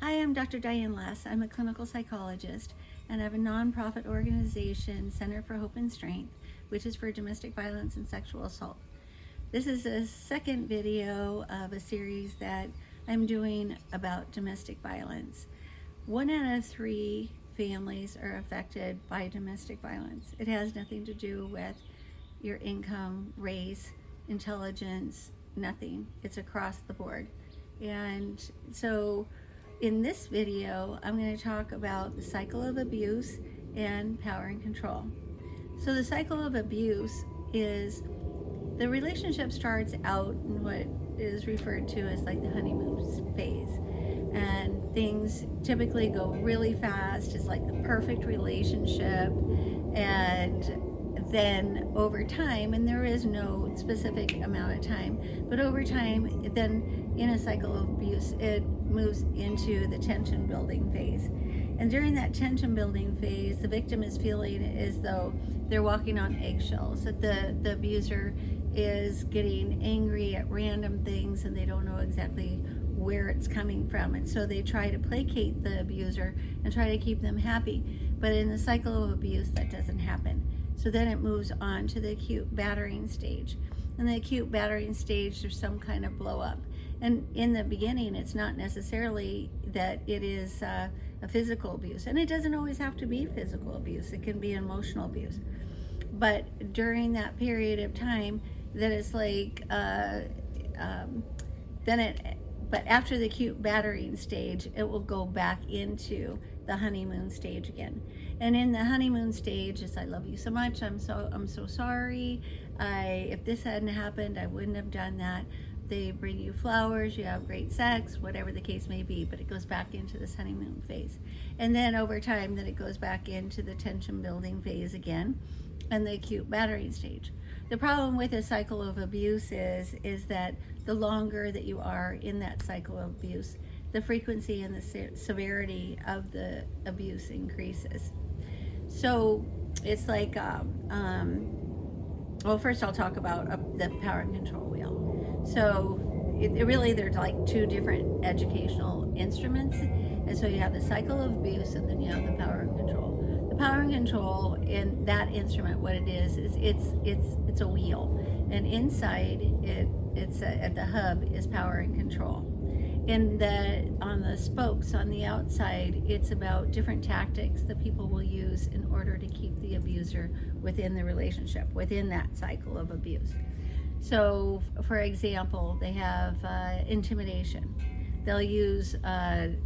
Hi, I'm Dr. Diane Less. I'm a clinical psychologist, and I have a nonprofit organization, Center for Hope and Strength, which is for domestic violence and sexual assault. This is a second video of a series that I'm doing about domestic violence. 1 out of 3 families are affected by domestic violence. It has nothing to do with your income, race, intelligence, nothing. It's across the board. And so in this video, I'm going to talk about the cycle of abuse and power and control. So the cycle of abuse is the relationship starts out in what is referred to as like the honeymoon phase. And things typically go really fast. It's like the perfect relationship. And then over time, and there is no specific amount of time, but over time, then in a cycle of abuse, it moves into the tension building phase. And during that tension building phase, the victim is feeling as though they're walking on eggshells, that the abuser is getting angry at random things and they don't know exactly where it's coming from. And so they try to placate the abuser and try to keep them happy. But in the cycle of abuse, that doesn't happen. So then it moves on to the acute battering stage. In the acute battering stage, there's some kind of blow up. And in the beginning, it's not necessarily that it is a physical abuse. And it doesn't always have to be physical abuse. It can be emotional abuse. But during that period of time, that it's like, but after the acute battering stage, it will go back into the honeymoon stage again. And in the honeymoon stage, it's I love you so much. I'm so sorry. If this hadn't happened, I wouldn't have done that. They bring you flowers, you have great sex, whatever the case may be, but it goes back into this honeymoon phase. And then over time, then it goes back into the tension building phase again and the acute battering stage. The problem with a cycle of abuse is that the longer that you are in that cycle of abuse, the frequency and the severity of the abuse increases. So it's like, well, first I'll talk about the power and control wheel. So there's like 2 different educational instruments. And so you have the cycle of abuse and then you have the power and control. The power and control in that instrument, what it is it's a wheel. And inside at the hub is power and control. On the spokes on the outside, it's about different tactics that people will use in order to keep the abuser within the relationship, within that cycle of abuse. So, for example, they have intimidation. They'll use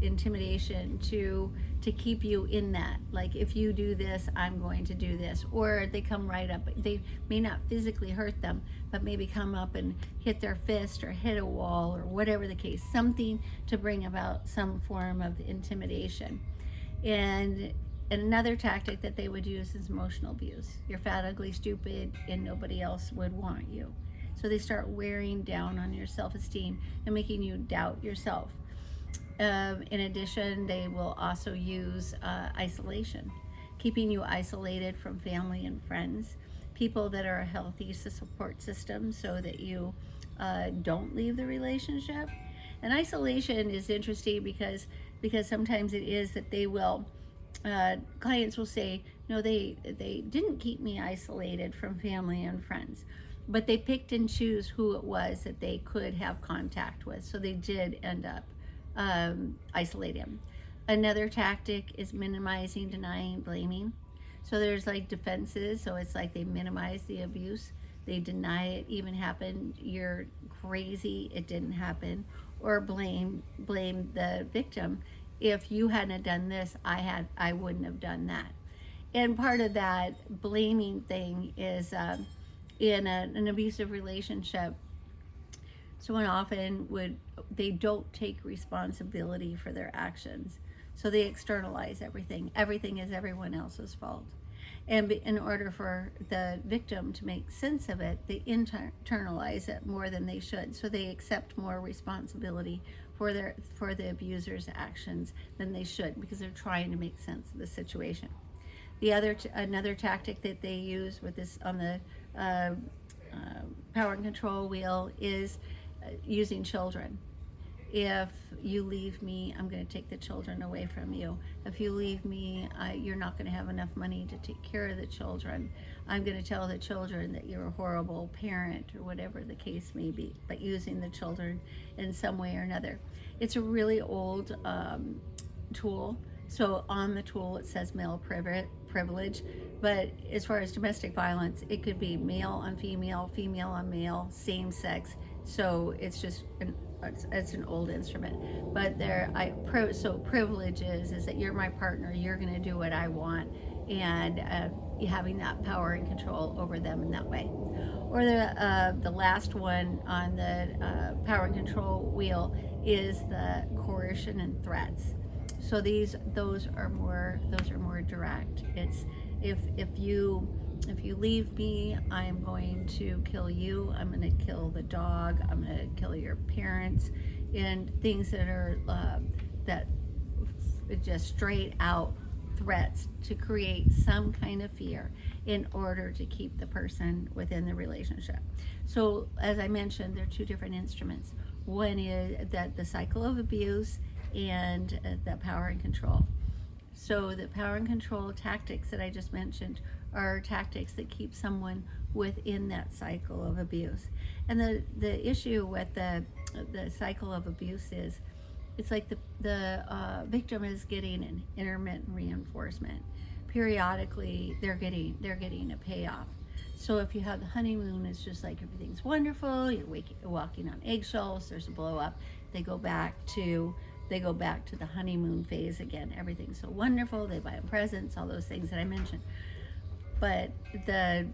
intimidation to keep you in that. Like, if you do this, I'm going to do this. Or they come right up. They may not physically hurt them, but maybe come up and hit their fist or hit a wall or whatever the case. Something to bring about some form of intimidation. And another tactic that they would use is emotional abuse. You're fat, ugly, stupid, and nobody else would want you. So they start wearing down on your self-esteem and making you doubt yourself. In addition, they will also use isolation, keeping you isolated from family and friends, people that are a healthy support system so that you don't leave the relationship. And isolation is interesting because sometimes it is that they will, clients will say, no, they didn't keep me isolated from family and friends, but they picked and choose who it was that they could have contact with. So they did end up isolate him. Another tactic is minimizing, denying, blaming. So there's like defenses. So it's like they minimize the abuse. They deny it even happened. You're crazy. It didn't happen. Or blame the victim. If you hadn't done this, I wouldn't have done that. And part of that blaming thing is in an abusive relationship, someone often they don't take responsibility for their actions. So they externalize everything. Everything is everyone else's fault. And in order for the victim to make sense of it, they internalize it more than they should. So they accept more responsibility for the abuser's actions than they should, because they're trying to make sense of the situation. Another tactic that they use with this on the power and control wheel is using children. if you leave me, I'm going to take the children away from you. If you leave me, you're not going to have enough money to take care of the children. I'm going to tell the children that you're a horrible parent, or whatever the case may be, but using the children in some way or another. It's a really old tool. So on the tool it says male privilege, but as far as domestic violence, it could be male on female, female on male, same sex. So it's just it's an old instrument. But so privilege is that you're my partner, you're going to do what I want, and having that power and control over them in that way. Or the last one on the power and control wheel is the coercion and threats. So those are more direct. It's if you leave me, I'm going to kill you, I'm going to kill the dog, I'm going to kill your parents, and things that are that just straight out threats to create some kind of fear in order to keep the person within the relationship. So as I mentioned, there are two different instruments. One is that the cycle of abuse, and the power and control. So the power and control tactics that I just mentioned are tactics that keep someone within that cycle of abuse. And the issue with the cycle of abuse is, it's like the victim is getting an intermittent reinforcement. Periodically, they're getting a payoff. So if you have the honeymoon, it's just like everything's wonderful. You're walking on eggshells. There's a blow up. They go back to the honeymoon phase again. Everything's so wonderful. They buy them presents, all those things that I mentioned. But the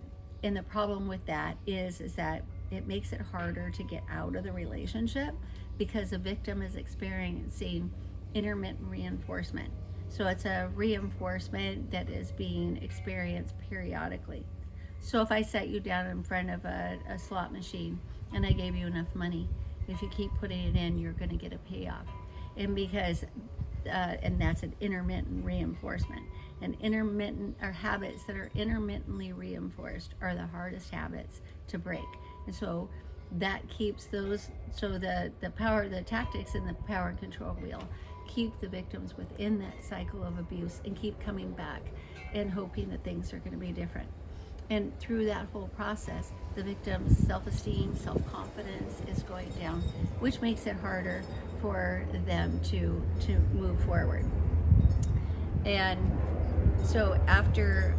problem with that is that it makes it harder to get out of the relationship, because the victim is experiencing intermittent reinforcement. So it's a reinforcement that is being experienced periodically. So if I sat you down in front of a slot machine and I gave you enough money, if you keep putting it in, you're going to get a payoff. And because and that's an intermittent reinforcement. And habits that are intermittently reinforced are the hardest habits to break. And so that keeps those. So the tactics in the power and control wheel keep the victims within that cycle of abuse and keep coming back and hoping that things are going to be different. And through that whole process, the victim's self-esteem, self-confidence is going down, which makes it harder for them to move forward. And so after,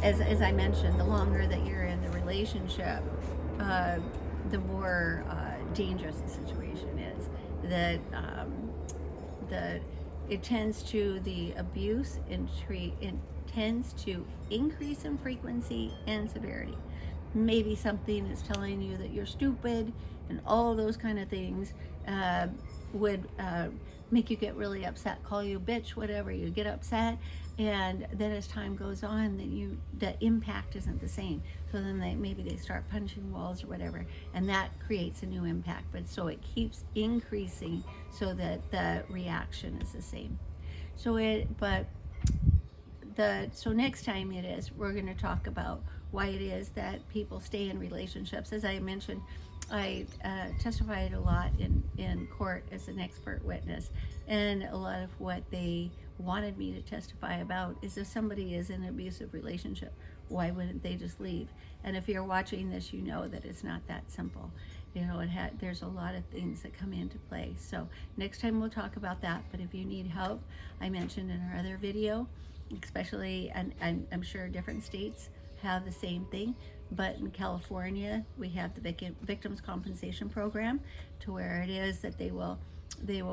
as I mentioned, the longer that you're in the relationship, the more dangerous the situation is. It tends to, the abuse tends to increase in frequency and severity. Maybe something is telling you that you're stupid, and all of those kind of things would make you get really upset, call you a bitch, whatever. You get upset, and then as time goes on, then the impact isn't the same. So then maybe they start punching walls or whatever, and that creates a new impact. But so it keeps increasing so that the reaction is the same. So next time we're going to talk about why it is that people stay in relationships. As I mentioned, I testified a lot in court as an expert witness, and a lot of what they wanted me to testify about is, if somebody is in an abusive relationship, why wouldn't they just leave? And if you're watching this, you know that it's not that simple. There's a lot of things that come into play. So next time we'll talk about that. But if you need help, I mentioned in our other video, especially, and I'm sure different states have the same thing, but in California we have the Victims Compensation Program, to where it is that they will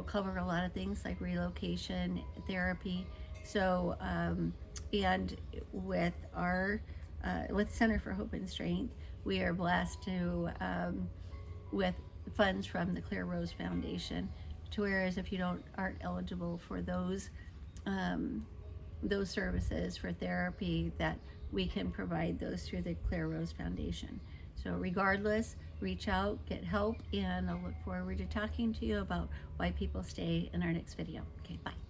cover a lot of things like relocation, therapy. So and with our with Center for Hope and Strength, we are blessed to with funds from the Claire Rose Foundation, to whereas if you aren't eligible for those services for therapy, that we can provide those through the Claire Rose Foundation. So regardless, reach out, get help, and I'll look forward to talking to you about why people stay in our next video. Okay, bye.